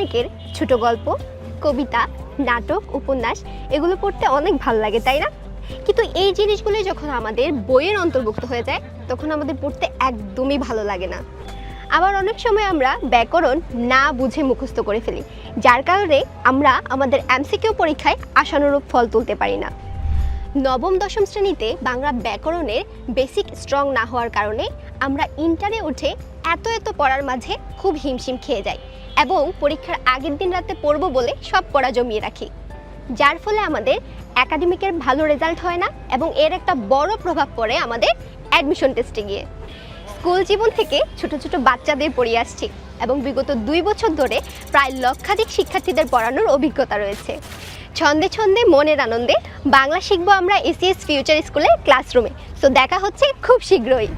অনেকের ছোট গল্প, কবিতা, নাটক, উপন্যাস এগুলো পড়তে অনেক ভালো লাগে, তাই না? কিন্তু এই জিনিসগুলো যখন আমাদের বইয়ের অন্তর্ভুক্ত হয়ে যায় তখন আমাদের পড়তে একদমই ভালো লাগে না। আবার অনেক সময় আমরা ব্যাকরণ না বুঝে মুখস্থ করে ফেলি, যার কারণে আমরা আমাদের এমসিকিউ পরীক্ষায় আশানুরূপ ফল তুলতে পারি না। নবম দশম শ্রেণীতে বাংলা ব্যাকরণের বেসিক স্ট্রং না হওয়ার কারণে আমরা ইন্টারে উঠে এত পড়ার মাঝে খুব হিমশিম খেয়ে যাই এবং পরীক্ষার আগের দিন রাতে পড়ব বলে সব পড়া জমিয়ে রাখি, যার ফলে আমাদের একাডেমিকের ভালো রেজাল্ট হয় না এবং এর একটা বড় প্রভাব পড়ে আমাদের অ্যাডমিশন টেস্টে গিয়ে। স্কুল জীবন থেকে ছোট ছোট বাচ্চাদের পড়িয়ে আসছি এবং বিগত 2 বছর ধরে প্রায় লক্ষাধিক শিক্ষার্থীদের পড়ানোর অভিজ্ঞতা রয়েছে। ছন্দে ছন্দে মনের আনন্দে বাংলা শিখবো আমরা এসিএস ফিউচার স্কুলের ক্লাসরুমে। সো দেখা হচ্ছে খুব শীঘ্রই।